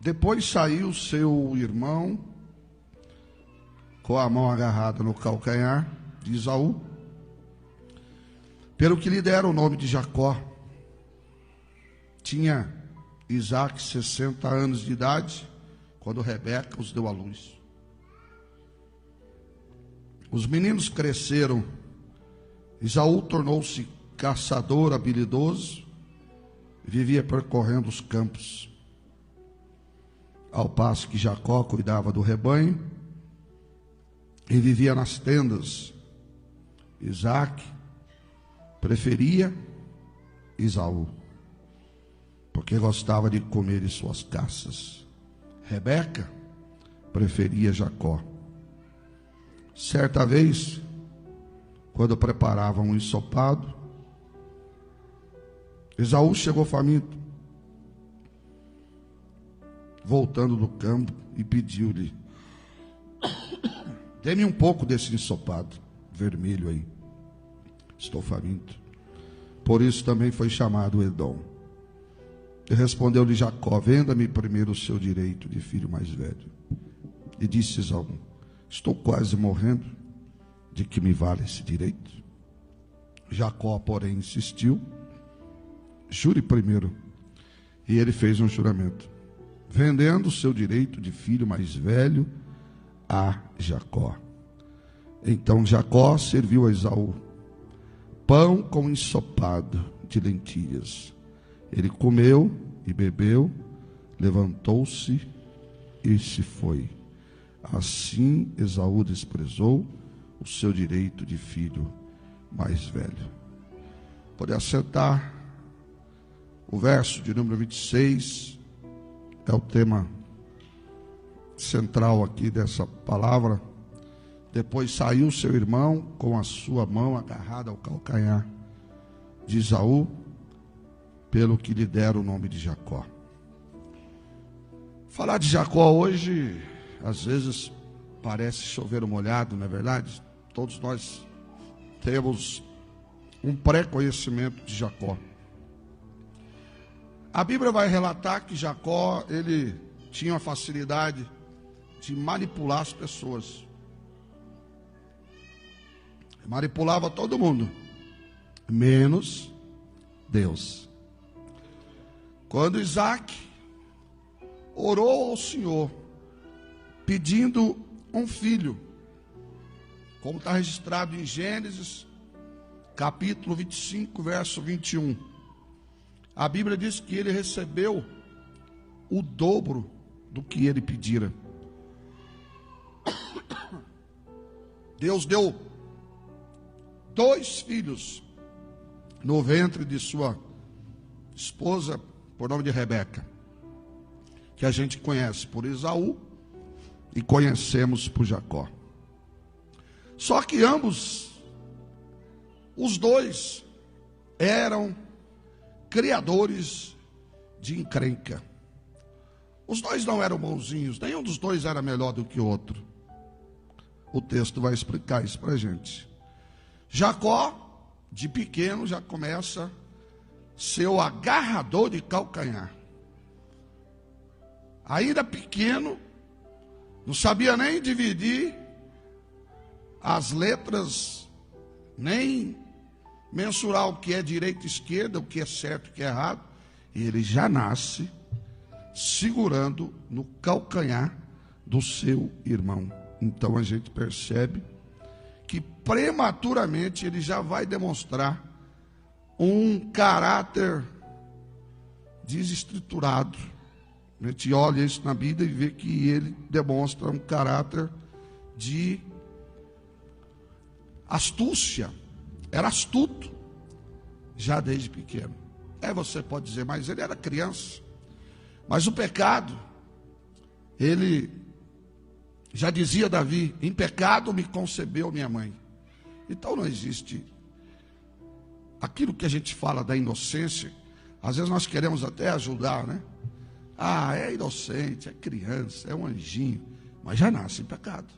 Depois saiu seu irmão, com a mão agarrada no calcanhar de Esaú, pelo que lhe deram o nome de Jacó. Tinha Isaque 60 anos de idade, quando Rebeca os deu à luz. Os meninos cresceram. Esaú tornou-se caçador habilidoso e vivia percorrendo os campos, ao passo que Jacó cuidava do rebanho e vivia nas tendas. Isaque preferia Esaú, porque gostava de comer de suas caças. Rebeca preferia Jacó. Certa vez, quando preparavam um ensopado, Esaú chegou faminto, voltando do campo, e pediu-lhe: dê-me um pouco desse ensopado vermelho aí, estou faminto. Por isso também foi chamado Edom. E respondeu-lhe Jacó: venda-me primeiro o seu direito de filho mais velho. E disse Esaú: estou quase morrendo, de que me vale esse direito? Jacó, porém, insistiu: jure primeiro. E ele fez um juramento, vendendo o seu direito de filho mais velho a Jacó. Então Jacó serviu a Esaú pão com ensopado de lentilhas. Ele comeu e bebeu, levantou-se e se foi. Assim Esaú desprezou o seu direito de filho mais velho. Pode assentar. O verso de número 26 é o tema central aqui dessa palavra. Depois saiu seu irmão com a sua mão agarrada ao calcanhar de Esaú, pelo que lhe deram o nome de Jacó. Falar de Jacó hoje, às vezes, parece chover molhado, não é verdade? Todos nós temos um pré-conhecimento de Jacó. A Bíblia vai relatar que Jacó, ele tinha a facilidade de manipular as pessoas. Manipulava todo mundo, menos Deus. Quando Isaque orou ao Senhor, pedindo um filho, como está registrado em Gênesis, capítulo 25, verso 21. A Bíblia diz que ele recebeu o dobro do que ele pedira. Deus deu 2 filhos no ventre de sua esposa, por nome de Rebeca, que a gente conhece por Esaú e conhecemos por Jacó. Só que ambos, os dois, eram criadores de encrenca. Os dois não eram bonzinhos, nenhum dos dois era melhor do que o outro. O texto vai explicar isso para a gente. Jacó, de pequeno, já começa a ser o agarrador de calcanhar. Ainda pequeno, não sabia nem dividir as letras, nem mensurar o que é direita e esquerda, o que é certo e o que é errado. E ele já nasce segurando no calcanhar do seu irmão. Então a gente percebe que prematuramente ele já vai demonstrar um caráter desestruturado. A gente olha isso na Bíblia e vê que ele demonstra um caráter de astúcia. Era astuto já desde pequeno. Você pode dizer, mas ele era criança. Mas o pecado, ele já dizia Davi: em pecado me concebeu minha mãe. Então não existe aquilo que a gente fala da inocência. Às vezes nós queremos até ajudar, né? É inocente, é criança, é um anjinho, mas já nasce em pecado.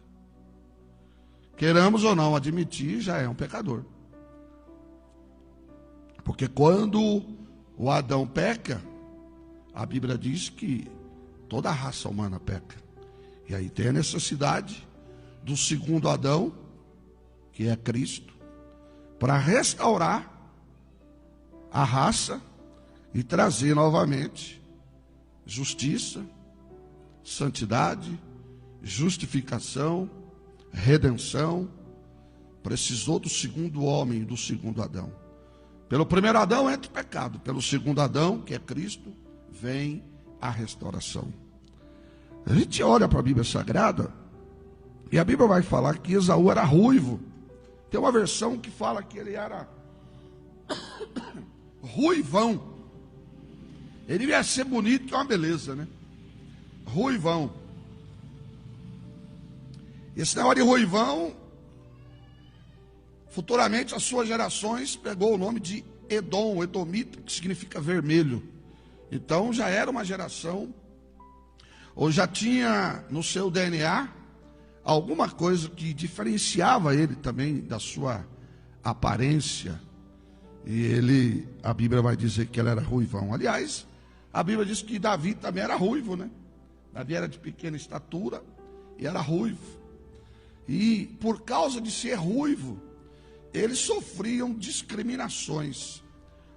Queramos ou não admitir, já é um pecador. Porque quando o Adão peca, a Bíblia diz que toda a raça humana peca. E aí tem a necessidade do segundo Adão, que é Cristo, para restaurar a raça e trazer novamente justiça, santidade, justificação, redenção. Precisou do segundo homem, do segundo Adão. Pelo primeiro Adão entra o pecado, pelo segundo Adão, que é Cristo, vem a restauração. A gente olha para a Bíblia Sagrada e a Bíblia vai falar que Esaú era ruivo. Tem uma versão que fala que ele era ruivão. Ele ia ser bonito, que é uma beleza, né? Ruivão. Esse negócio de ruivão, futuramente as suas gerações pegou o nome de Edom, Edomita, que significa vermelho. Então já era uma geração, ou já tinha no seu DNA alguma coisa que diferenciava ele também da sua aparência. E ele, a Bíblia vai dizer que ele era ruivão. Aliás, a Bíblia diz que Davi também era ruivo, né? Davi era de pequena estatura e era ruivo. E por causa de ser ruivo, eles sofriam discriminações.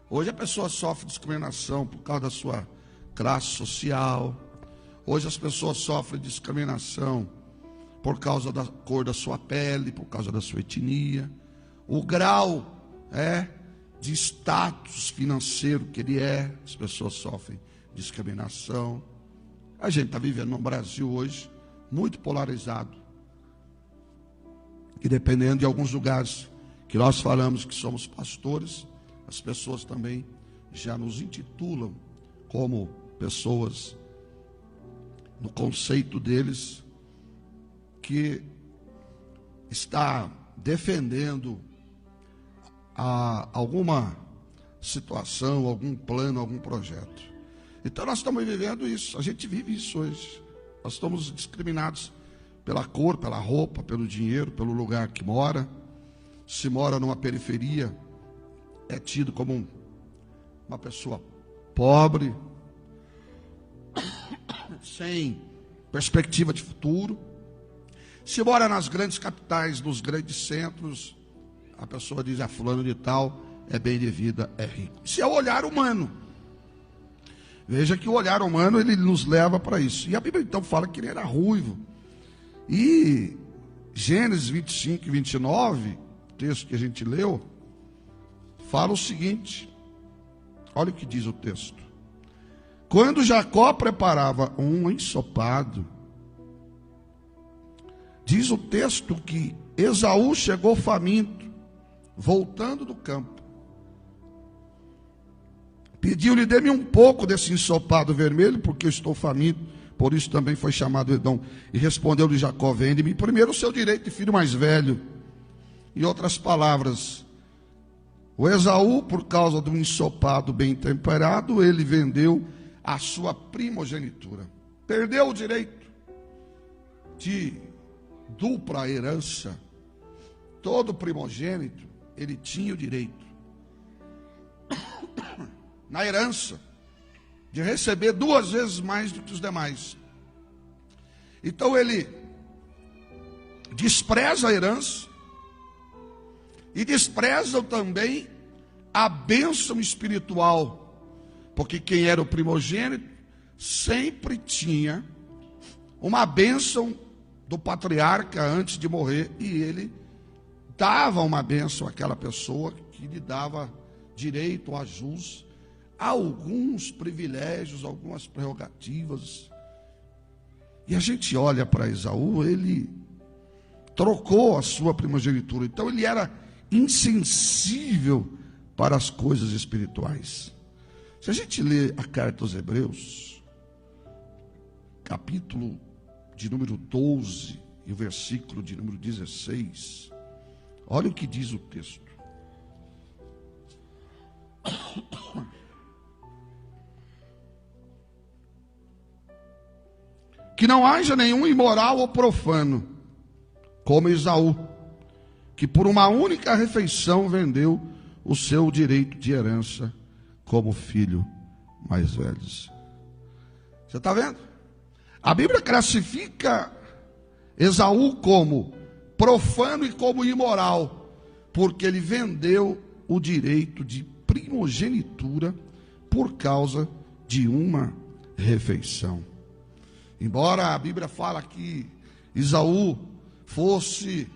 Hoje a pessoa sofre discriminação por causa da sua classe social. Hoje as pessoas sofrem discriminação por causa da cor da sua pele, por causa da sua etnia. O grau de status financeiro que ele é, as pessoas sofrem discriminação. A gente está vivendo no Brasil hoje muito polarizado. E dependendo de alguns lugares que nós falamos que somos pastores, as pessoas também já nos intitulam como pessoas, no conceito deles, que está defendendo alguma situação, algum plano, algum projeto. Então nós estamos vivendo isso, a gente vive isso hoje. Nós estamos discriminados pela cor, pela roupa, pelo dinheiro, pelo lugar que mora. Se mora numa periferia, é tido como uma pessoa pobre, sem perspectiva de futuro. Se mora nas grandes capitais, nos grandes centros, a pessoa diz, fulano de tal é bem de vida, é rico. Isso é o olhar humano. Veja que o olhar humano, ele nos leva para isso. E a Bíblia então fala que ele era ruivo. E Gênesis 25 e 29, o texto que a gente leu, fala o seguinte. Olha o que diz o texto. Quando Jacó preparava um ensopado, diz o texto que Esaú chegou faminto, voltando do campo. Pediu-lhe, dê-me um pouco desse ensopado vermelho, porque eu estou faminto, por isso também foi chamado Edom. E respondeu-lhe Jacó, vende-me primeiro o seu direito de filho mais velho. Em outras palavras, o Esaú, por causa do ensopado bem temperado, ele vendeu a sua primogenitura. Perdeu o direito de dupla herança. Todo primogênito, ele tinha o direito, na herança, de receber 2 vezes mais do que os demais. Então ele despreza a herança e despreza também a bênção espiritual, porque quem era o primogênito sempre tinha uma bênção do patriarca antes de morrer, e ele dava uma bênção àquela pessoa que lhe dava direito a jus, alguns privilégios, algumas prerrogativas. E a gente olha para Esaú, ele trocou a sua primogenitura, então ele era insensível para as coisas espirituais. Se a gente lê a carta aos Hebreus, capítulo de número 12 e o versículo de número 16, olha o que diz o texto. Que não haja nenhum imoral ou profano, como Esaú, que por uma única refeição vendeu o seu direito de herança como filho mais velho. Você está vendo? A Bíblia classifica Esaú como profano e como imoral, porque ele vendeu o direito de primogenitura por causa de uma refeição. Embora a Bíblia fala que Esaú fosse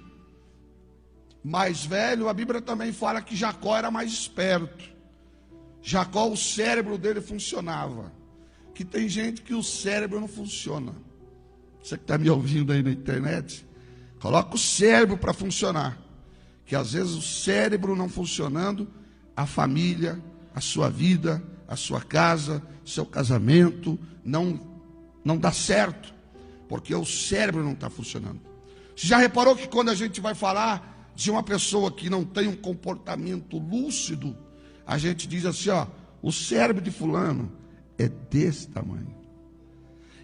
mais velho, a Bíblia também fala que Jacó era mais esperto. Jacó, o cérebro dele funcionava. Que tem gente que o cérebro não funciona. Você que está me ouvindo aí na internet, coloca o cérebro para funcionar. Que às vezes o cérebro não funcionando, a família, a sua vida, a sua casa, seu casamento, não dá certo. Porque o cérebro não está funcionando. Você já reparou que quando a gente vai falar de uma pessoa que não tem um comportamento lúcido, a gente diz assim, ó, o cérebro de fulano é desse tamanho.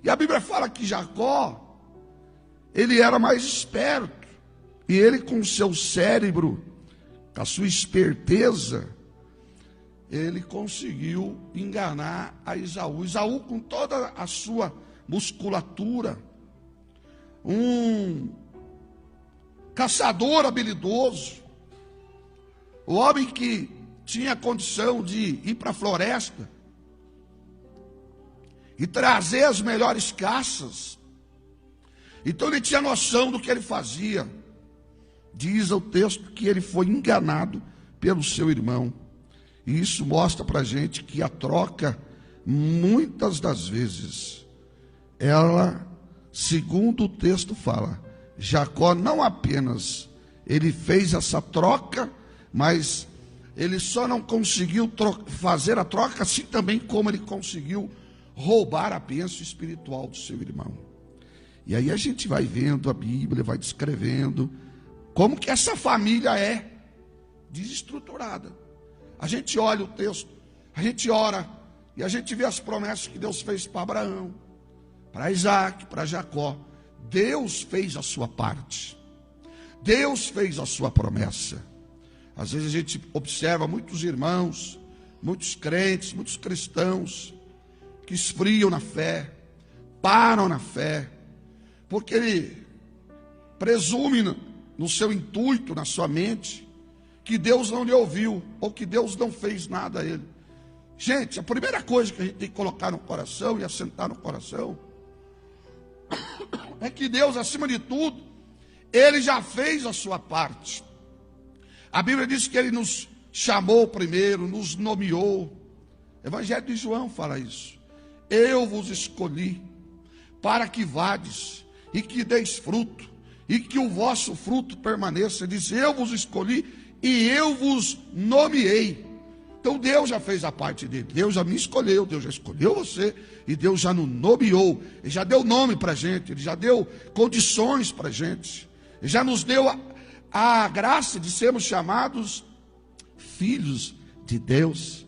E a Bíblia fala que Jacó, ele era mais esperto. E ele com o seu cérebro, com a sua esperteza, ele conseguiu enganar a Esaú. Esaú com toda a sua musculatura, um caçador habilidoso, o homem que tinha condição de ir para a floresta e trazer as melhores caças. Então ele tinha noção do que ele fazia. Diz o texto que ele foi enganado pelo seu irmão. E isso mostra para a gente que a troca, muitas das vezes, ela, segundo o texto fala, Jacó não apenas ele fez essa troca, mas ele só não conseguiu fazer a troca, assim também como ele conseguiu roubar a bênção espiritual do seu irmão. E aí a gente vai vendo a Bíblia, vai descrevendo como que essa família é desestruturada. A gente olha o texto, a gente ora e a gente vê as promessas que Deus fez para Abraão, para Isaac, para Jacó. Deus fez a sua parte. Deus fez a sua promessa. Às vezes a gente observa muitos irmãos, muitos crentes, muitos cristãos que esfriam na fé, param na fé, porque ele presume no seu intuito, na sua mente, que Deus não lhe ouviu, ou que Deus não fez nada a ele. Gente, a primeira coisa que a gente tem que colocar no coração e assentar no coração é que Deus, acima de tudo, Ele já fez a sua parte. A Bíblia diz que Ele nos chamou primeiro, nos nomeou. O Evangelho de João fala isso. Eu vos escolhi para que vades e que deis fruto, e que o vosso fruto permaneça. Diz, eu vos escolhi e eu vos nomeei. Então Deus já fez a parte dele. Deus já me escolheu, Deus já escolheu você, e Deus já nos nomeou. Ele já deu nome para a gente, Ele já deu condições para a gente. Ele já nos deu a graça de sermos chamados filhos de Deus.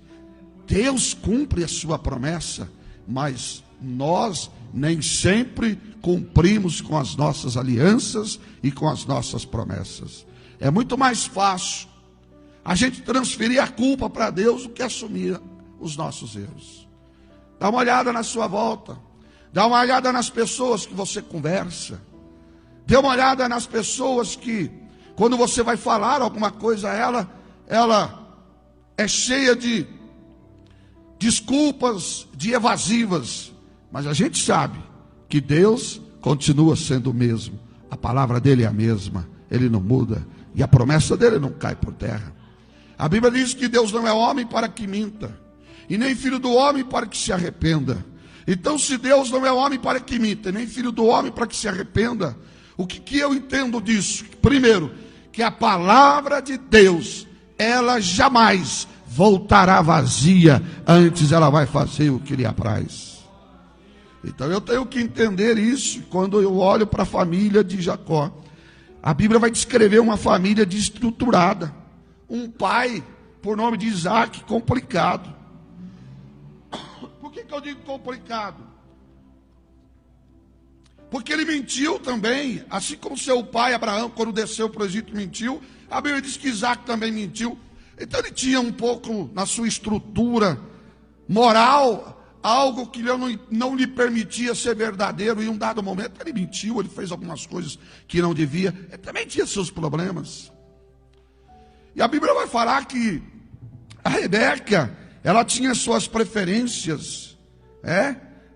Deus cumpre a sua promessa, mas nós nem sempre cumprimos com as nossas alianças e com as nossas promessas. É muito mais fácil a gente transferir a culpa para Deus do que assumir os nossos erros. Dá uma olhada na sua volta. Dá uma olhada nas pessoas que você conversa. Dê uma olhada nas pessoas que, quando você vai falar alguma coisa a ela é cheia de desculpas, de evasivas. Mas a gente sabe que Deus continua sendo o mesmo. A palavra dele é a mesma. Ele não muda. E a promessa dele não cai por terra. A Bíblia diz que Deus não é homem para que minta, e nem filho do homem para que se arrependa. Então, se Deus não é homem para que minta, nem filho do homem para que se arrependa, o que eu entendo disso? Primeiro, que a palavra de Deus, ela jamais voltará vazia, antes ela vai fazer o que lhe apraz. Então eu tenho que entender isso. Quando eu olho para a família de Jacó, a Bíblia vai descrever uma família desestruturada. Um pai, por nome de Isaac, complicado. Por que eu digo complicado? Porque ele mentiu também, assim como seu pai Abraão, quando desceu para o Egito, mentiu. A Bíblia diz que Isaac também mentiu. Então ele tinha um pouco na sua estrutura moral algo que não lhe permitia ser verdadeiro. Em um dado momento ele mentiu, ele fez algumas coisas que não devia. Ele também tinha seus problemas. E a Bíblia vai falar que a Rebeca, ela tinha suas preferências.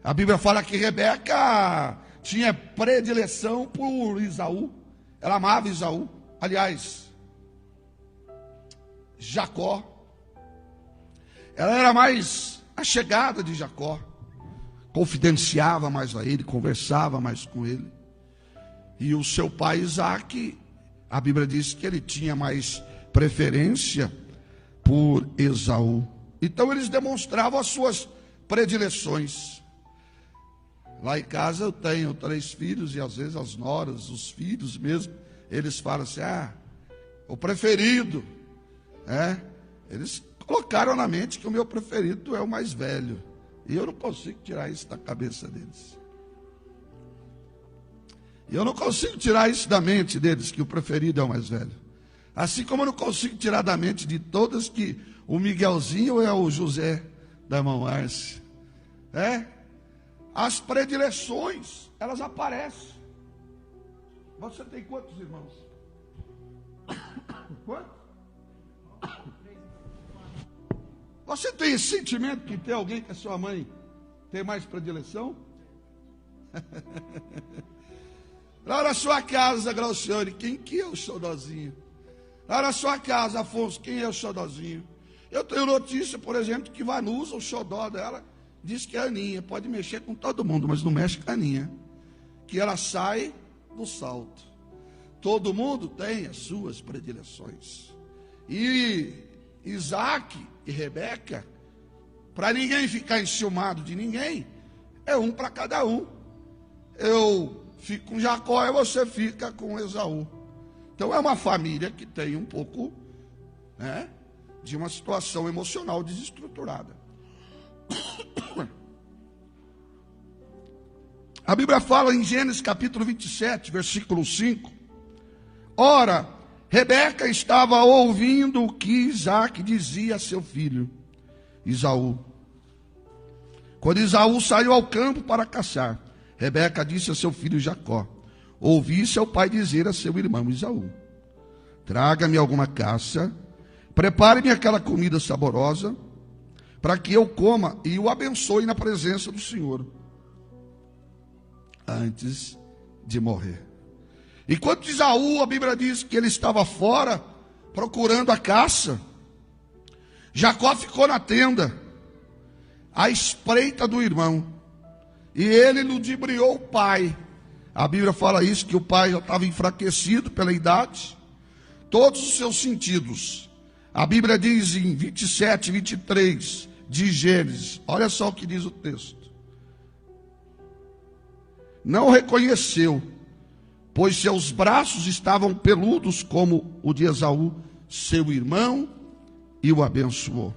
A Bíblia fala que Rebeca tinha predileção por Esaú. Ela amava Esaú. Aliás, Jacó. Ela era mais achegada de Jacó. Confidenciava mais a ele, conversava mais com ele. E o seu pai Isaque, a Bíblia diz que ele tinha mais preferência por Esaú. Então eles demonstravam as suas predileções. Lá em casa eu tenho 3 filhos, e às vezes as noras, os filhos mesmo, eles falam assim: o preferido. Eles colocaram na mente que o meu preferido é o mais velho. E eu não consigo tirar isso da cabeça deles. E eu não consigo tirar isso da mente deles, que o preferido é o mais velho. Assim como eu não consigo tirar da mente de todas que o Miguelzinho é o José da irmã Márcia. As predileções, elas aparecem. Você tem quantos irmãos? Quantos? Você tem esse sentimento que tem alguém que a sua mãe tem mais predileção? Lá na sua casa, Glaucione, quem que é o xodózinho? Lá na sua casa, Afonso, quem é o xodózinho? Eu tenho notícia, por exemplo, que Vanusa, o xodó dela, diz que é a Aninha. Pode mexer com todo mundo, mas não mexe com a Aninha. Que ela sai do salto. Todo mundo tem as suas predileções. E Isaac e Rebeca, para ninguém ficar enciumado de ninguém, é um para cada um. Eu fico com Jacó e você fica com Esaú. Então é uma família que tem um pouco de uma situação emocional desestruturada. A Bíblia fala em Gênesis capítulo 27, versículo 5. Ora, Rebeca estava ouvindo o que Isaac dizia a seu filho, Esaú. Quando Esaú saiu ao campo para caçar, Rebeca disse a seu filho Jacó: ouvi seu pai dizer a seu irmão Esaú: traga-me alguma caça, prepare-me aquela comida saborosa, para que eu coma e o abençoe na presença do Senhor, antes de morrer. Enquanto Esaú, a Bíblia diz que ele estava fora, procurando a caça, Jacó ficou na tenda, à espreita do irmão, e ele ludibriou o pai. A Bíblia fala isso, que o pai já estava enfraquecido pela idade, todos os seus sentidos. A Bíblia diz em 27, 23 de Gênesis, olha só o que diz o texto: não reconheceu, pois seus braços estavam peludos como o de Esaú, seu irmão, e o abençoou.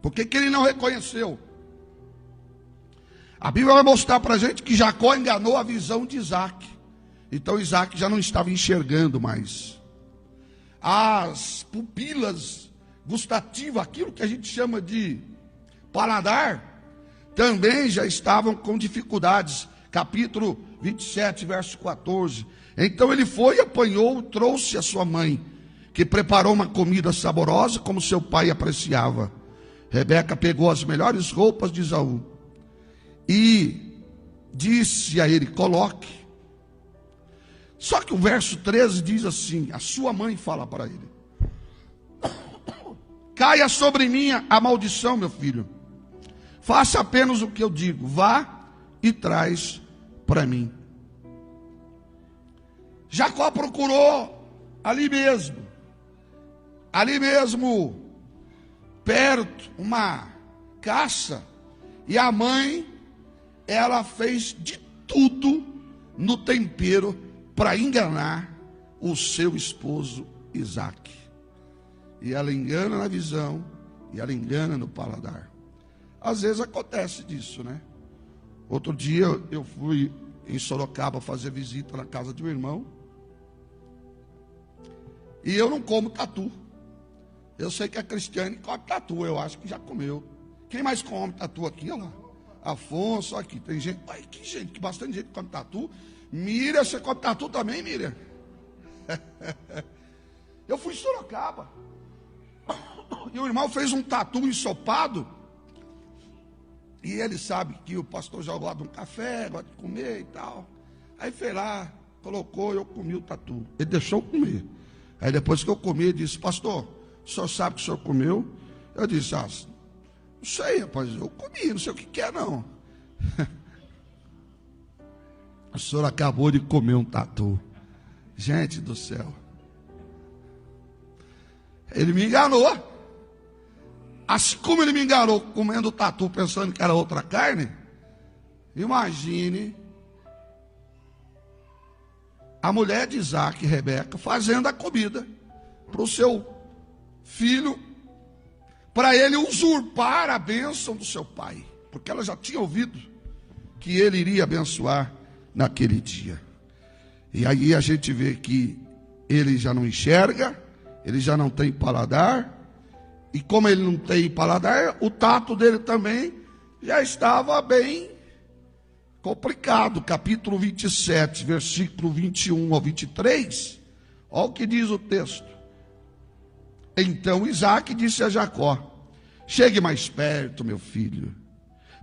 Por que ele não reconheceu? A Bíblia vai mostrar para a gente que Jacó enganou a visão de Isaac. Então Isaac já não estava enxergando mais. As pupilas gustativas, aquilo que a gente chama de paladar, também já estavam com dificuldades. Capítulo 27, verso 14. Então ele foi, apanhou, trouxe a sua mãe, que preparou uma comida saborosa, como seu pai apreciava. Rebeca pegou as melhores roupas de Esaú e disse a ele: coloque. Só que o verso 13 diz assim, a sua mãe fala para ele: caia sobre mim a maldição, meu filho. Faça apenas o que eu digo, vá e traz para mim. Jacó procurou ali mesmo, perto, uma caça, e a mãe, ela fez de tudo no tempero para enganar o seu esposo Isaac. E ela engana na visão, e ela engana no paladar. Às vezes acontece disso, né? Outro dia eu fui em Sorocaba fazer visita na casa de um irmão, e eu não como tatu. Eu sei que a Cristiane come tatu, eu acho que já comeu. Quem mais come tatu aqui, olha lá? Afonso, aqui, tem gente. Ai, que gente, que bastante gente come tatu. Miriam, você come tatu também, Miriam? Eu fui em Sorocaba. E o irmão fez um tatu ensopado. E ele sabe que o pastor já gosta de um café, gosta de comer e tal. Aí fez lá, colocou, eu comi o tatu. Ele deixou eu comer. Aí depois que eu comi, ele disse: pastor, o senhor sabe que o senhor comeu? Eu disse: não sei, rapaz, eu comi, não sei o que é não. O senhor acabou de comer um tatu. Gente do céu. Ele me enganou. Assim como ele me enganou comendo tatu pensando que era outra carne, imagine a mulher de Isaac, Rebeca, fazendo a comida para o seu filho, para ele usurpar a bênção do seu pai, porque ela já tinha ouvido que ele iria abençoar naquele dia. E aí a gente vê que ele já não enxerga, ele já não tem paladar, e como ele não tem paladar, o tato dele também já estava bem complicado. Capítulo 27, versículo 21 ao 23, olha o que diz o texto. Então Isaac disse a Jacó: chegue mais perto, meu filho,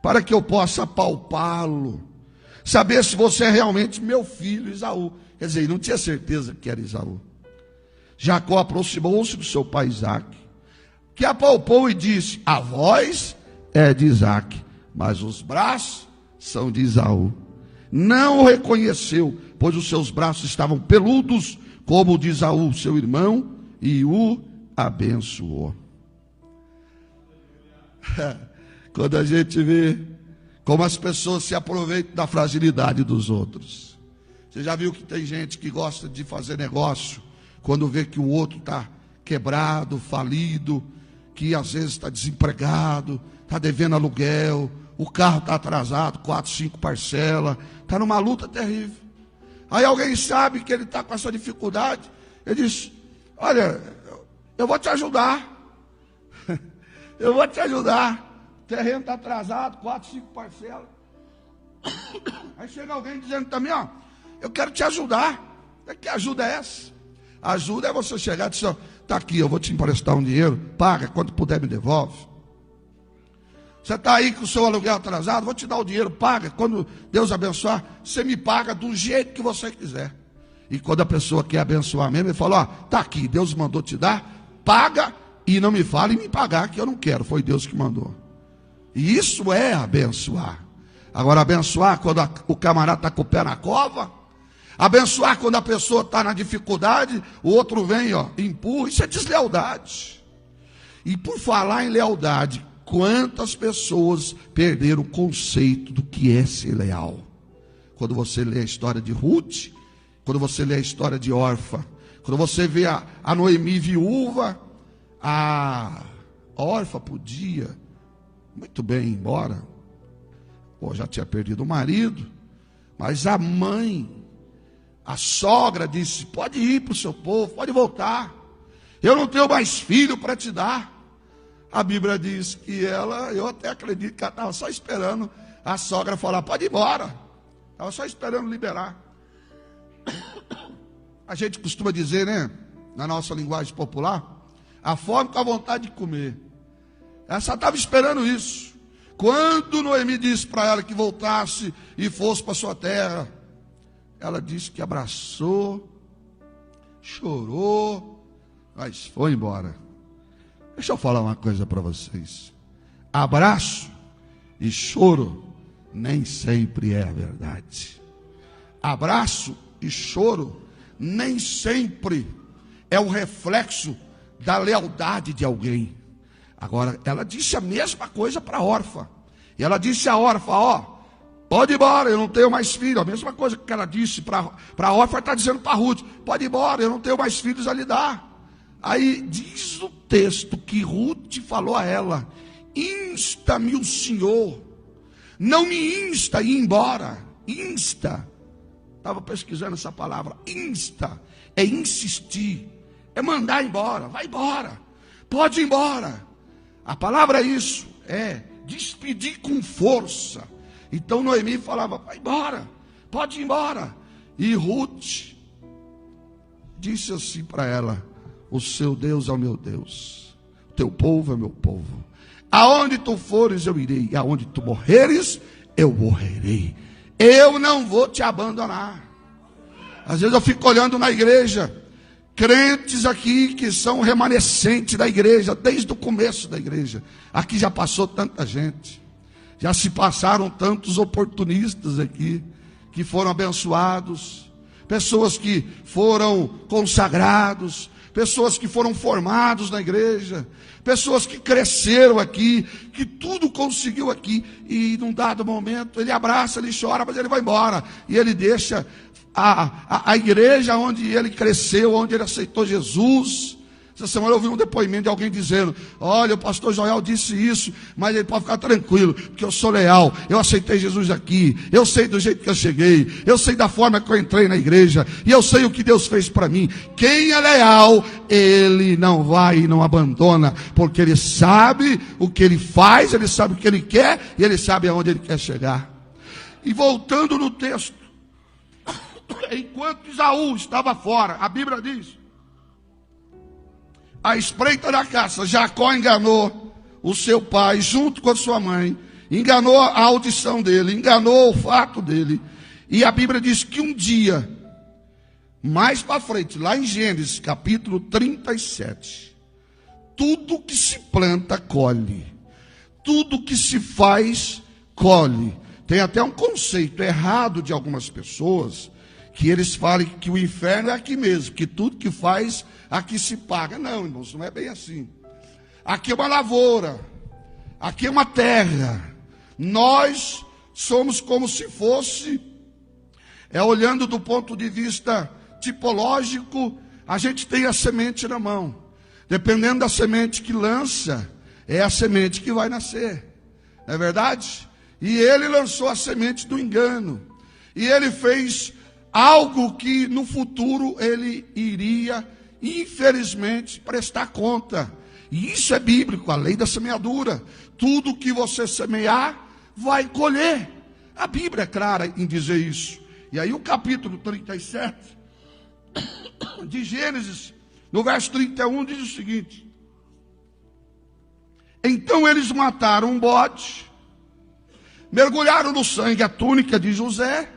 para que eu possa palpá-lo, saber se você é realmente meu filho Esaú. Quer dizer, ele não tinha certeza que era Esaú. Jacó aproximou-se do seu pai Isaac, que apalpou e disse: a voz é de Isaac, mas os braços são de Esaú. Não o reconheceu, pois os seus braços estavam peludos, como o de Esaú, seu irmão, e o abençoou. Quando a gente vê como as pessoas se aproveitam da fragilidade dos outros. Você já viu que tem gente que gosta de fazer negócio quando vê que o outro está quebrado, falido, que às vezes está desempregado, está devendo aluguel, o carro está atrasado, 4, 5 parcelas, está numa luta terrível. Aí alguém sabe que ele está com essa dificuldade, ele diz: olha, eu vou te ajudar, eu vou te ajudar, o terreno está atrasado, 4, 5 parcelas. Aí chega alguém dizendo também: ó, eu quero te ajudar. Que ajuda é essa? Ajuda é você chegar e dizer: ó, está aqui, eu vou te emprestar um dinheiro, paga, quando puder me devolve. Você está aí com o seu aluguel atrasado, vou te dar o dinheiro, paga, quando Deus abençoar, você me paga do jeito que você quiser. E quando a pessoa quer abençoar mesmo, ele fala: ó, está aqui, Deus mandou te dar, paga e não me fale em me pagar, que eu não quero, foi Deus que mandou. E isso é abençoar. Agora, abençoar quando o camarada está com o pé na cova, abençoar quando a pessoa está na dificuldade, o outro vem, ó, empurra, isso é deslealdade. E por falar em lealdade, quantas pessoas perderam o conceito do que é ser leal? Quando você lê a história de Ruth, quando você lê a história de Orfa, quando você vê a Noemi viúva, a Orfa podia muito bem ir embora, ou já tinha perdido o marido, mas a mãe, a sogra disse: pode ir para o seu povo, pode voltar, eu não tenho mais filho para te dar. A Bíblia diz que ela, eu até acredito que ela estava só esperando a sogra falar: pode ir embora, estava só esperando liberar. A gente costuma dizer, né, na nossa linguagem popular, a fome com a vontade de comer. Ela só estava esperando isso. Quando Noemi disse para ela que voltasse e fosse para sua terra, ela disse que abraçou, chorou, mas foi embora. Deixa eu falar uma coisa para vocês: abraço e choro nem sempre é a verdade. Abraço e choro nem sempre é o reflexo da lealdade de alguém. Agora, ela disse a mesma coisa para a órfã. E ela disse a órfã: ó, pode ir embora, eu não tenho mais filho. A mesma coisa que ela disse para a órfã, está dizendo para Ruth: pode ir embora, eu não tenho mais filhos a lhe dar. Aí diz o texto que Ruth falou a ela: insta-me o Senhor, não me insta a ir embora. Insta, estava pesquisando essa palavra, insta, é insistir, é mandar embora, vai embora, pode ir embora. A palavra é isso, é despedir com força. Então Noemi falava, vai embora, pode ir embora. E Ruth disse assim para ela, o seu Deus é o meu Deus, o teu povo é o meu povo. Aonde tu fores eu irei, e aonde tu morreres eu morrerei. Eu não vou te abandonar. Às vezes eu fico olhando na igreja, crentes aqui que são remanescentes da igreja, desde o começo da igreja. Aqui já passou tanta gente, já se passaram tantos oportunistas aqui, que foram abençoados, pessoas que foram consagrados, pessoas que foram formados na igreja, pessoas que cresceram aqui, que tudo conseguiu aqui, e num dado momento ele abraça, ele chora, mas ele vai embora, e ele deixa a igreja onde ele cresceu, onde ele aceitou Jesus. Essa semana eu ouvi um depoimento de alguém dizendo, olha, o pastor Joel disse isso, mas ele pode ficar tranquilo, porque eu sou leal, eu aceitei Jesus aqui, eu sei do jeito que eu cheguei, eu sei da forma que eu entrei na igreja, e eu sei o que Deus fez para mim. Quem é leal, ele não vai e não abandona, porque ele sabe o que ele faz, ele sabe o que ele quer, e ele sabe aonde ele quer chegar. E voltando no texto, enquanto Esaú estava fora, a Bíblia diz, à espreita da caça, Jacó enganou o seu pai junto com a sua mãe, enganou a audição dele, enganou o olfato dele. E a Bíblia diz que um dia, mais para frente, lá em Gênesis capítulo 37, tudo que se planta, colhe. Tudo que se faz, colhe. Tem até um conceito errado de algumas pessoas, que eles falem que o inferno é aqui mesmo, que tudo que faz, aqui se paga. Não, irmãos, não é bem assim. Aqui é uma lavoura, aqui é uma terra. Nós somos como se fosse, olhando do ponto de vista tipológico, a gente tem a semente na mão. Dependendo da semente que lança, é a semente que vai nascer. Não é verdade? E ele lançou a semente do engano. E ele fez algo que no futuro ele iria, infelizmente, prestar conta. E isso é bíblico, a lei da semeadura. Tudo que você semear, vai colher. A Bíblia é clara em dizer isso. E aí o capítulo 37 de Gênesis, no verso 31, diz o seguinte: então eles mataram um bode, mergulharam no sangue a túnica de José,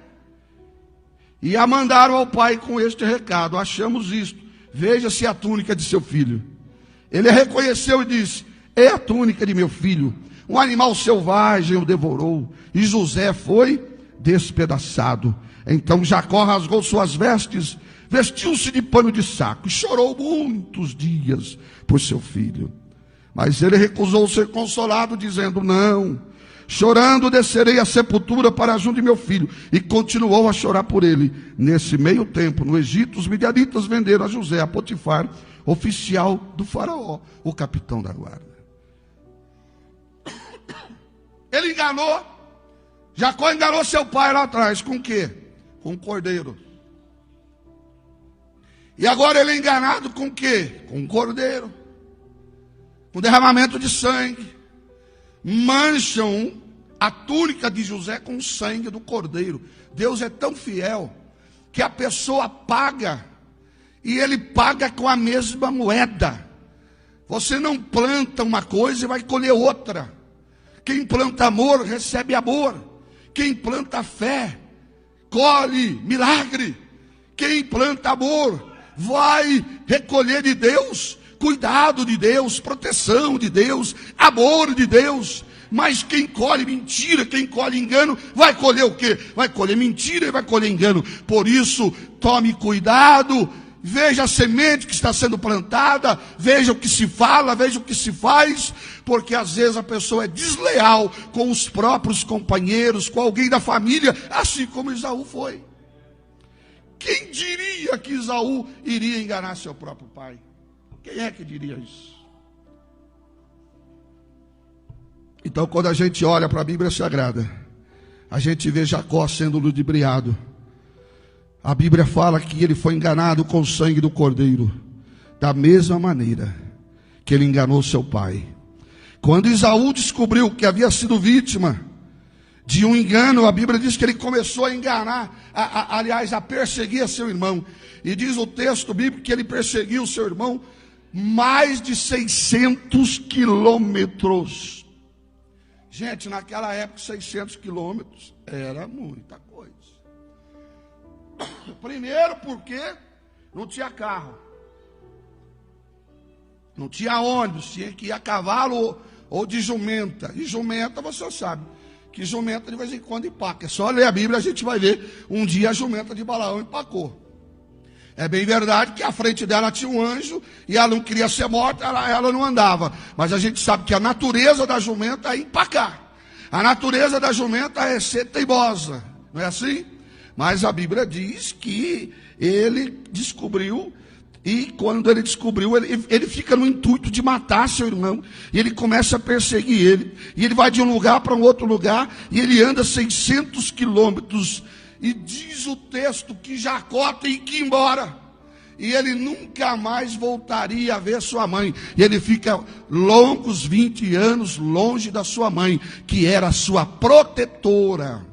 e a mandaram ao pai com este recado: achamos isto, veja-se a túnica de seu filho. Ele a reconheceu e disse: é a túnica de meu filho. Um animal selvagem o devorou, e José foi despedaçado. Então Jacó rasgou suas vestes, vestiu-se de pano de saco, e chorou muitos dias por seu filho. Mas ele recusou ser consolado, dizendo: não, chorando descerei à sepultura para junto de meu filho. E continuou a chorar por ele. Nesse meio tempo, no Egito, os midianitas venderam a José, a Potifar, oficial do faraó, o capitão da guarda. Ele enganou, Jacó enganou seu pai lá atrás, com o quê? Com um cordeiro. E agora ele é enganado com o quê? Com um cordeiro. Com derramamento de sangue. Mancham a túnica de José com o sangue do cordeiro. Deus é tão fiel que a pessoa paga, e ele paga com a mesma moeda. Você não planta uma coisa e vai colher outra. Quem planta amor recebe amor. Quem planta fé colhe milagre. Quem planta amor vai recolher de Deus cuidado de Deus, proteção de Deus, amor de Deus. Mas quem colhe mentira, quem colhe engano, vai colher o quê? Vai colher mentira e vai colher engano. Por isso, tome cuidado, veja a semente que está sendo plantada, veja o que se fala, veja o que se faz, porque às vezes a pessoa é desleal com os próprios companheiros, com alguém da família, assim como Esaú foi. Quem diria que Esaú iria enganar seu próprio pai? Quem é que diria isso? Então, quando a gente olha para a Bíblia Sagrada, a gente vê Jacó sendo ludibriado. A Bíblia fala que ele foi enganado com o sangue do cordeiro, da mesma maneira que ele enganou seu pai. Quando Esaú descobriu que havia sido vítima de um engano, a Bíblia diz que ele começou a enganar, a perseguir seu irmão. E diz o texto bíblico que ele perseguiu seu irmão mais de 600 quilômetros. Gente, naquela época 600 quilômetros era muita coisa. Primeiro porque não tinha carro, não tinha ônibus, tinha que ir a cavalo ou de jumenta. E jumenta, você sabe que jumenta de vez em quando empaca. É só ler a Bíblia, a gente vai ver. Um dia a jumenta de Balaão empacou. É bem verdade que à frente dela tinha um anjo e ela não queria ser morta, ela não andava. Mas a gente sabe que a natureza da jumenta é empacar. A natureza da jumenta é ser teimosa, não é assim? Mas a Bíblia diz que ele descobriu, e quando ele descobriu, ele fica no intuito de matar seu irmão, e ele começa a perseguir ele, e ele vai de um lugar para um outro lugar, e ele anda 600 quilômetros, e diz o texto que Jacó tem que ir embora, e ele nunca mais voltaria a ver sua mãe, e ele fica longos 20 anos longe da sua mãe, que era a sua protetora.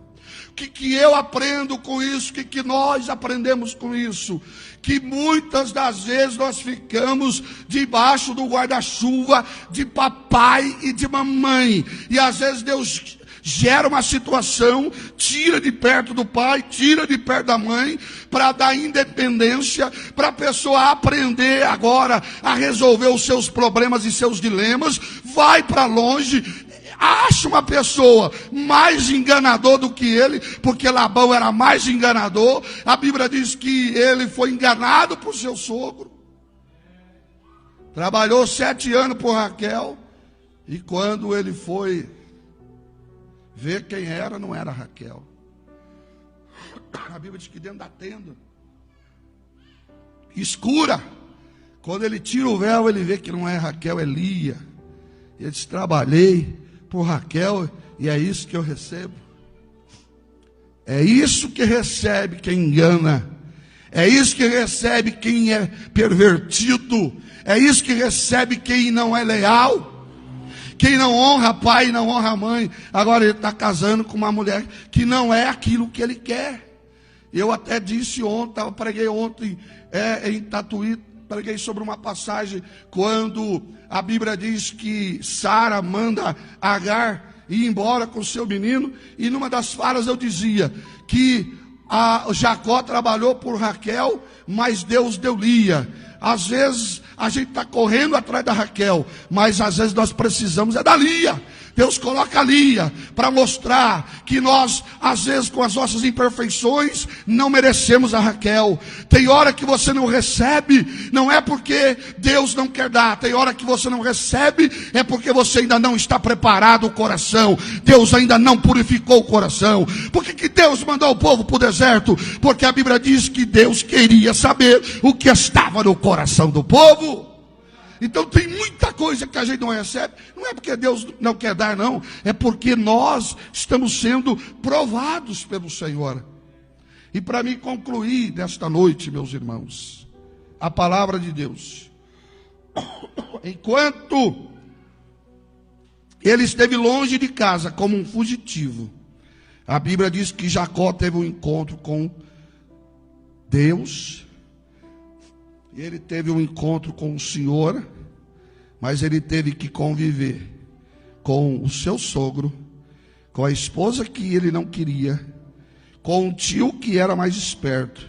O que eu aprendo com isso? O que nós aprendemos com isso? Que muitas das vezes nós ficamos debaixo do guarda-chuva de papai e de mamãe. E às vezes Deus gera uma situação, tira de perto do pai, tira de perto da mãe, para dar independência, para a pessoa aprender agora a resolver os seus problemas e seus dilemas, vai para longe. Acha uma pessoa mais enganador do que ele, porque Labão era mais enganador. A Bíblia diz que ele foi enganado por seu sogro. Trabalhou 7 anos por Raquel, e quando ele foi ver quem era, não era Raquel. A Bíblia diz que dentro da tenda escura, quando ele tira o véu, ele vê que não é Raquel, é Lia. Ele diz: trabalhei por Raquel, e é isso que eu recebo. É isso que recebe quem engana. É isso que recebe quem é pervertido. É isso que recebe quem não é leal, quem não honra pai e não honra mãe. Agora ele está casando com uma mulher que não é aquilo que ele quer. Eu até disse ontem, eu preguei ontem em Tatuí, preguei sobre uma passagem quando a Bíblia diz que Sara manda Agar ir embora com seu menino, e numa das falas eu dizia que Jacó trabalhou por Raquel, mas Deus deu Lia. Às vezes a gente está correndo atrás da Raquel, mas às vezes nós precisamos da Lia. Deus coloca a Lia para mostrar que nós, às vezes, com as nossas imperfeições, não merecemos a Raquel. Tem hora que você não recebe, não é porque Deus não quer dar. Tem hora que você não recebe, é porque você ainda não está preparado o coração. Deus ainda não purificou o coração. Por que Deus mandou o povo para o deserto? Porque a Bíblia diz que Deus queria saber o que estava no coração do povo. Então tem muita coisa que a gente não recebe. Não é porque Deus não quer dar, não. É porque nós estamos sendo provados pelo Senhor. E para me concluir nesta noite, meus irmãos, a palavra de Deus. Enquanto ele esteve longe de casa como um fugitivo, a Bíblia diz que Jacó teve um encontro com Deus. Ele teve um encontro com o Senhor, mas ele teve que conviver com o seu sogro, com a esposa que ele não queria, com o tio que era mais esperto.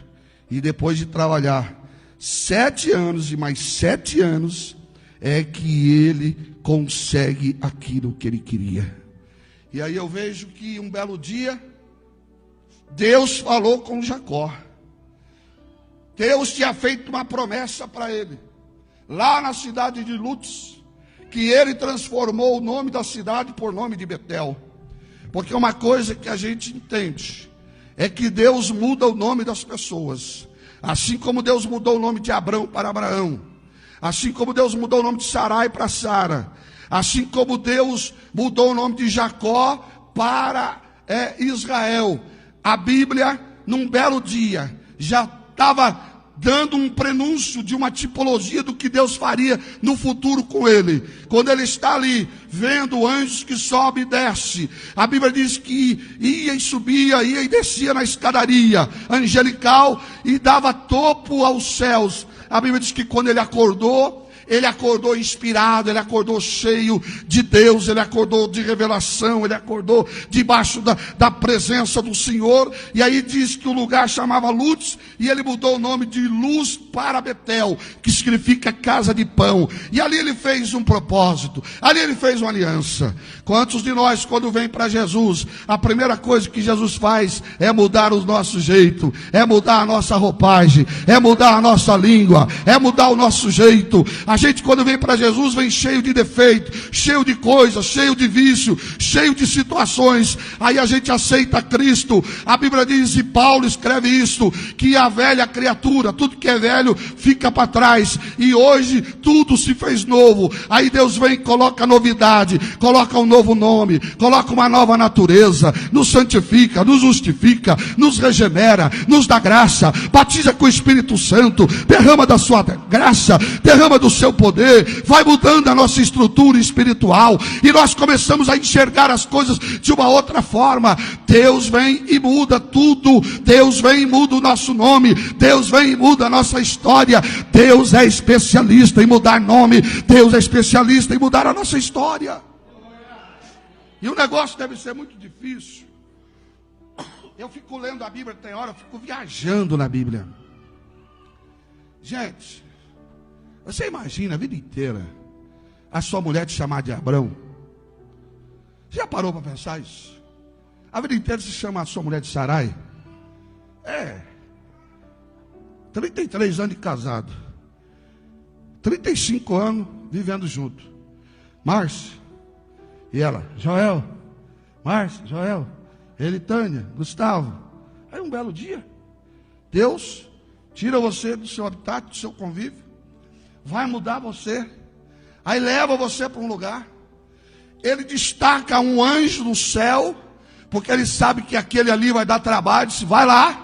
E depois de trabalhar 7 anos e mais 7 anos, é que ele consegue aquilo que ele queria. E aí eu vejo que um belo dia, Deus falou com Jacó. Deus tinha feito uma promessa para ele, lá na cidade de Luz, que ele transformou o nome da cidade por nome de Betel. Porque uma coisa que a gente entende, é que Deus muda o nome das pessoas. Assim como Deus mudou o nome de Abrão para Abraão, assim como Deus mudou o nome de Sarai para Sara, assim como Deus mudou o nome de Jacó para Israel. A Bíblia, num belo dia, já estava dando um prenúncio de uma tipologia do que Deus faria no futuro com ele. Quando ele está ali, vendo anjos que sobe e desce, a Bíblia diz que ia e subia, ia e descia na escadaria angelical e dava topo aos céus. A Bíblia diz que quando ele acordou inspirado, ele acordou cheio de Deus, ele acordou de revelação, ele acordou debaixo da presença do Senhor. E aí diz que o lugar chamava Luz, e ele mudou o nome de Luz para Betel, que significa casa de pão. E ali ele fez um propósito, ali ele fez uma aliança. Quantos de nós, quando vem para Jesus, a primeira coisa que Jesus faz é mudar o nosso jeito, é mudar a nossa roupagem, é mudar a nossa língua, é mudar o nosso jeito. A gente, quando vem para Jesus, vem cheio de defeito, cheio de coisas, cheio de vício, cheio de situações. Aí a gente aceita Cristo. A Bíblia diz, e Paulo escreve isso, que a velha criatura, tudo que é velho fica para trás, e hoje tudo se fez novo. Aí Deus vem e coloca novidade, coloca um novo nome, coloca uma nova natureza, nos santifica, nos justifica, nos regenera, nos dá graça, batiza com o Espírito Santo, derrama da sua graça, derrama do seu poder, vai mudando a nossa estrutura espiritual, e nós começamos a enxergar as coisas de uma outra forma. Deus vem e muda tudo, Deus vem e muda o nosso nome, Deus vem e muda a nossa história. Deus é especialista em mudar nome, Deus é especialista em mudar a nossa história. E o negócio deve ser muito difícil. Eu fico lendo a Bíblia, tem hora eu fico viajando na Bíblia. Gente, você imagina a vida inteira a sua mulher te chamar de Abrão? Já parou para pensar isso? A vida inteira se chama a sua mulher de Sarai? 33 anos de casado, 35 anos vivendo junto. Márcio, e ela, Joel, Márcio, Joel, ele, Tânia, Gustavo. Aí um belo dia, Deus tira você do seu habitat, do seu convívio, vai mudar você, aí leva você para um lugar, ele destaca um anjo no céu, porque ele sabe que aquele ali vai dar trabalho. Diz, vai lá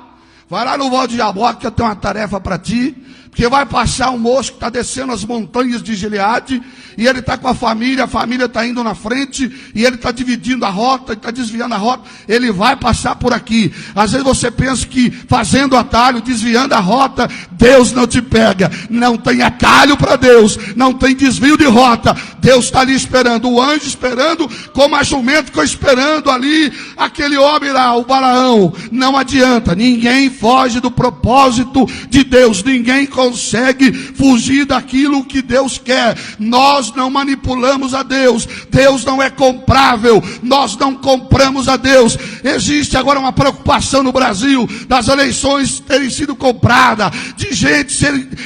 no Val de Jaboque, que eu tenho uma tarefa para ti, porque vai passar um moço que está descendo as montanhas de Gileade, e ele está com a família está indo na frente, e ele está dividindo a rota, está desviando a rota, ele vai passar por aqui. Às vezes você pensa que fazendo atalho, desviando a rota, Deus não te pega. Não tem atalho para Deus, não tem desvio de rota. Deus está ali esperando, o anjo esperando, como a jumenta ficou esperando ali, aquele homem lá, o Balaão. Não adianta, ninguém foge do propósito de Deus, ninguém consegue fugir daquilo que Deus quer. Nós não manipulamos a Deus, Deus não é comprável, nós não compramos a Deus. Existe agora uma preocupação no Brasil das eleições terem sido compradas, de gente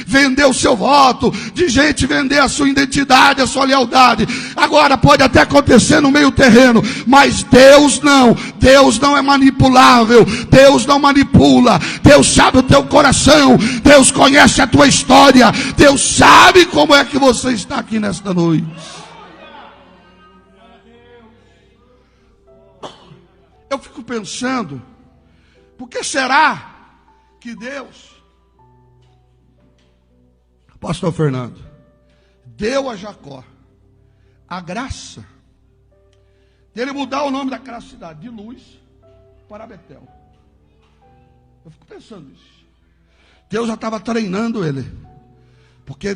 vender o seu voto, de gente vender a sua identidade, a sua lealdade. Agora pode até acontecer no meio terreno, mas Deus não é manipulável, Deus não manipula. Deus sabe o teu coração, Deus conhece a tua história, Deus sabe como é que você está aqui nesta noite. Eu fico pensando, por que será que Deus, pastor Fernando, deu a Jacó a graça dele mudar o nome daquela cidade de Luz para Betel? Eu fico pensando nisso. Deus já estava treinando ele, porque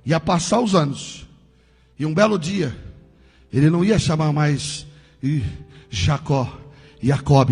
ia passar os anos, e um belo dia ele não ia chamar mais Jacó, Jacob.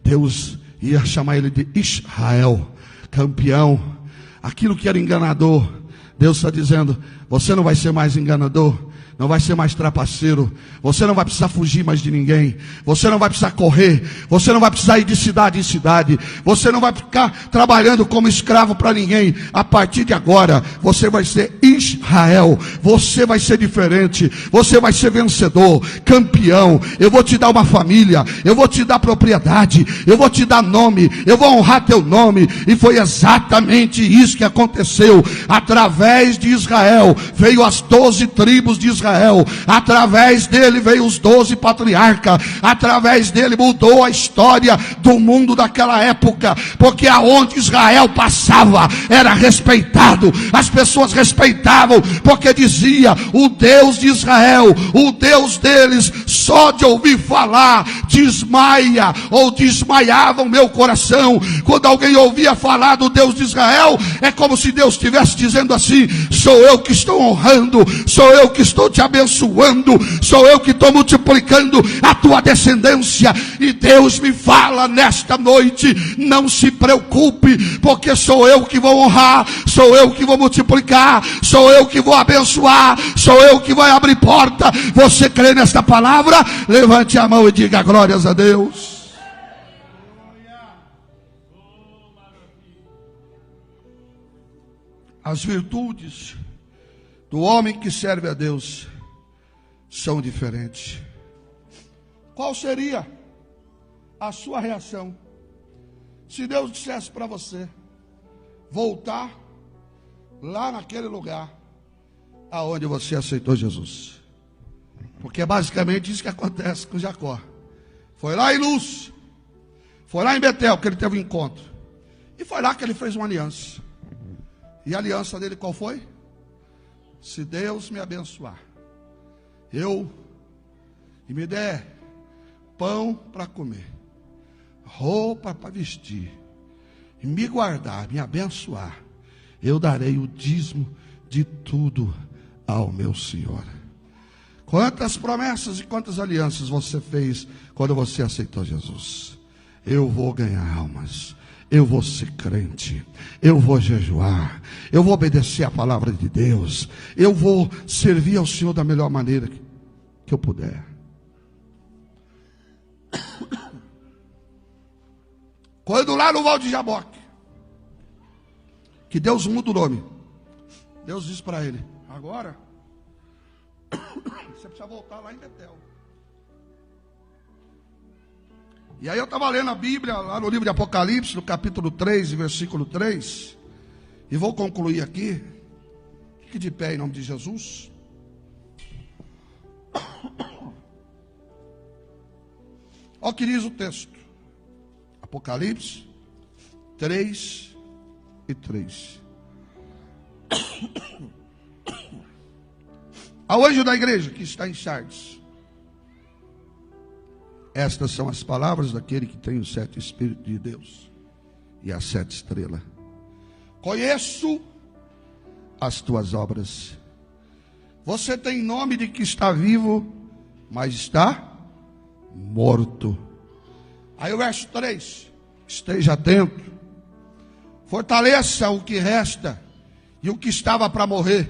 Deus ia chamar ele de Israel, campeão. Aquilo que era enganador, Deus está dizendo, você não vai ser mais enganador, não vai ser mais trapaceiro, você não vai precisar fugir mais de ninguém, você não vai precisar correr, você não vai precisar ir de cidade em cidade, você não vai ficar trabalhando como escravo para ninguém. A partir de agora, você vai ser Israel, você vai ser diferente, você vai ser vencedor, campeão. Eu vou te dar uma família, eu vou te dar propriedade, eu vou te dar nome, eu vou honrar teu nome. E foi exatamente isso que aconteceu. Através de Israel, veio as 12 tribos de Israel. Através dele veio os 12 patriarcas. Através dele mudou a história do mundo daquela época. Porque aonde Israel passava era respeitado. As pessoas respeitavam porque dizia: o Deus de Israel, o Deus deles, só de ouvir falar desmaia ou desmaiava o meu coração. Quando alguém ouvia falar do Deus de Israel, é como se Deus estivesse dizendo assim: sou eu que estou honrando, sou eu que estou te abençoando, sou eu que estou multiplicando a tua descendência. E Deus me fala nesta noite: não se preocupe, porque sou eu que vou honrar, sou eu que vou multiplicar, sou eu que vou abençoar, sou eu que vou abrir porta. Você crê nesta palavra? Levante a mão e diga glórias a Deus. As virtudes do homem que serve a Deus são diferentes. Qual seria a sua reação se Deus dissesse para você voltar lá naquele lugar aonde você aceitou Jesus? Porque é basicamente isso que acontece com Jacó. Foi lá em Luz, foi lá em Betel que ele teve um encontro, e foi lá que ele fez uma aliança. E a aliança dele qual foi? Se Deus me abençoar, e me der pão para comer, roupa para vestir, e me guardar, me abençoar, eu darei o dízimo de tudo ao meu Senhor. Quantas promessas e quantas alianças você fez quando você aceitou Jesus? Eu vou ganhar almas, eu vou ser crente, eu vou jejuar, eu vou obedecer a palavra de Deus, eu vou servir ao Senhor da melhor maneira que eu puder. Quando lá no Val de Jaboque, que Deus muda o nome, Deus diz para ele: agora você precisa voltar lá em Betel. E aí eu estava lendo a Bíblia, lá no livro de Apocalipse, no capítulo 3, versículo 3. E vou concluir aqui. Fique de pé em nome de Jesus. Olha o que diz o texto. Apocalipse 3 e 3. Ao anjo da igreja que está em Sardes, estas são as palavras daquele que tem os 7 Espíritos de Deus e as 7 estrelas. Conheço as tuas obras. Você tem nome de que está vivo, mas está morto. Aí o verso 3: esteja atento, fortaleça o que resta e o que estava para morrer,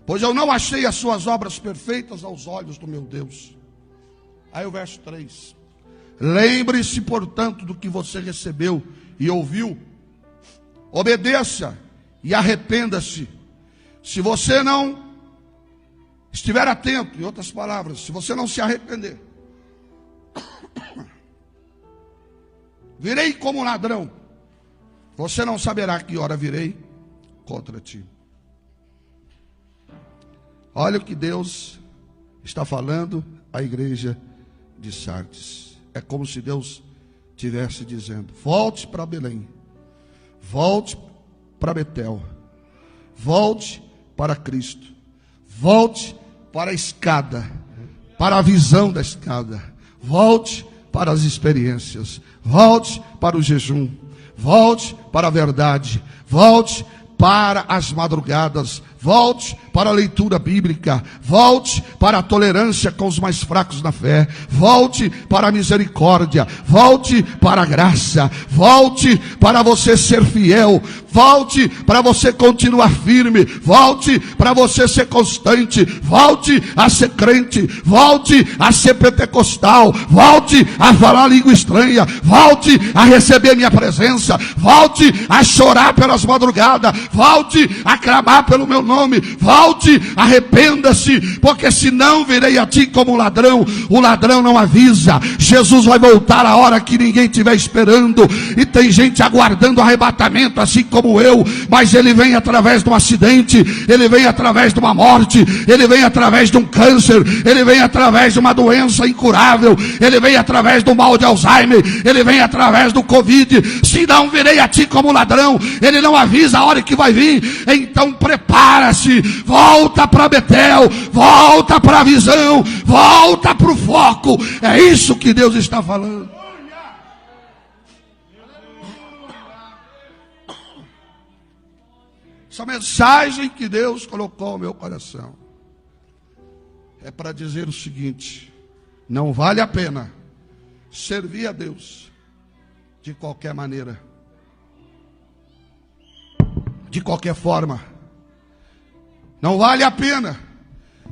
pois eu não achei as suas obras perfeitas aos olhos do meu Deus. Aí o verso 3: lembre-se, portanto, do que você recebeu e ouviu, obedeça e arrependa-se. Se você não estiver atento, em outras palavras, se você não se arrepender, virei como ladrão, você não saberá que hora virei contra ti. Olha o que Deus está falando à igreja de Sardes. É como se Deus estivesse dizendo: volte para Belém, volte para Betel, volte para Cristo, volte para a escada, para a visão da escada, volte para as experiências, volte para o jejum, volte para a verdade, volte para as madrugadas, volte para a leitura bíblica, volte para a tolerância com os mais fracos na fé, volte para a misericórdia, volte para a graça, volte para você ser fiel, volte para você continuar firme, volte para você ser constante, volte a ser crente, volte a ser pentecostal, volte a falar língua estranha, volte a receber minha presença, volte a chorar pelas madrugadas, volte a clamar pelo meu nome. nome, volte, arrependa-se, porque senão virei a ti como ladrão. O ladrão não avisa. Jesus vai voltar a hora que ninguém estiver esperando, e tem gente aguardando o arrebatamento, assim como eu, mas ele vem através de um acidente, ele vem através de uma morte, ele vem através de um câncer, ele vem através de uma doença incurável, ele vem através do mal de Alzheimer, ele vem através do Covid. Se não virei a ti como ladrão, ele não avisa a hora que vai vir. Então prepara-se, volta para Betel, volta para a visão, volta para o foco. É isso que Deus está falando. Essa mensagem que Deus colocou no meu coração é para dizer o seguinte: não vale a pena servir a Deus de qualquer maneira, de qualquer forma. Não vale a pena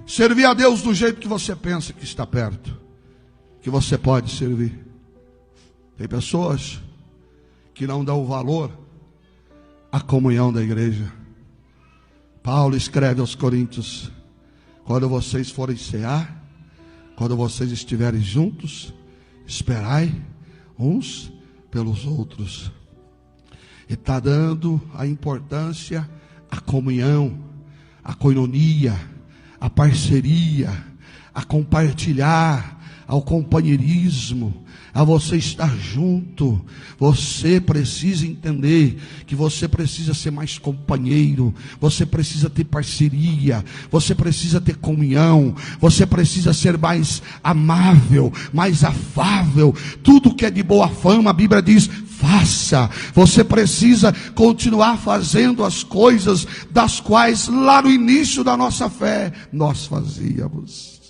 servir a Deus do jeito que você pensa que está perto, que você pode servir. Tem pessoas que não dão valor à comunhão da igreja. Paulo escreve aos Coríntios: quando vocês forem cear, quando vocês estiverem juntos, esperai uns pelos outros. E está dando a importância à comunhão, à koinonia, à parceria, a compartilhar, ao companheirismo, a você estar junto. Você precisa entender que você precisa ser mais companheiro, você precisa ter parceria, você precisa ter comunhão, você precisa ser mais amável, mais afável. Tudo que é de boa fama, a Bíblia diz, faça. Você precisa continuar fazendo as coisas das quais lá no início da nossa fé nós fazíamos.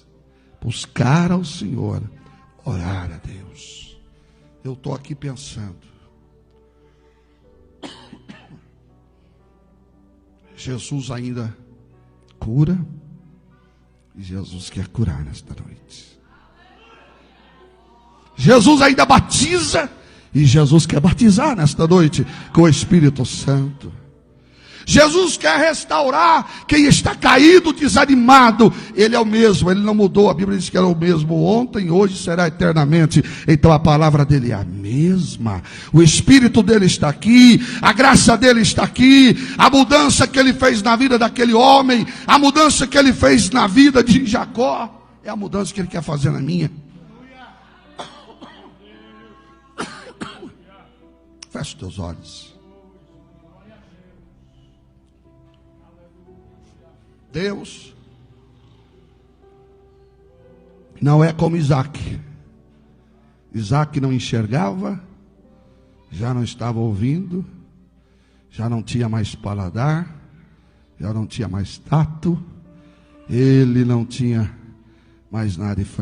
Buscar ao Senhor, orar a Deus. Eu estou aqui pensando, Jesus ainda cura, e Jesus quer curar nesta noite. Jesus ainda batiza, e Jesus quer batizar nesta noite com o Espírito Santo. Jesus quer restaurar quem está caído, desanimado. Ele é o mesmo, ele não mudou. A Bíblia diz que era o mesmo ontem, hoje, será eternamente. Então a palavra dele é a mesma. O Espírito dele está aqui, a graça dele está aqui. A mudança que ele fez na vida daquele homem, a mudança que ele fez na vida de Jacó, é a mudança que ele quer fazer na minha. Feche os teus olhos. Deus não é como Isaac. Isaac não enxergava, já não estava ouvindo, já não tinha mais paladar, já não tinha mais tato, ele não tinha mais nada.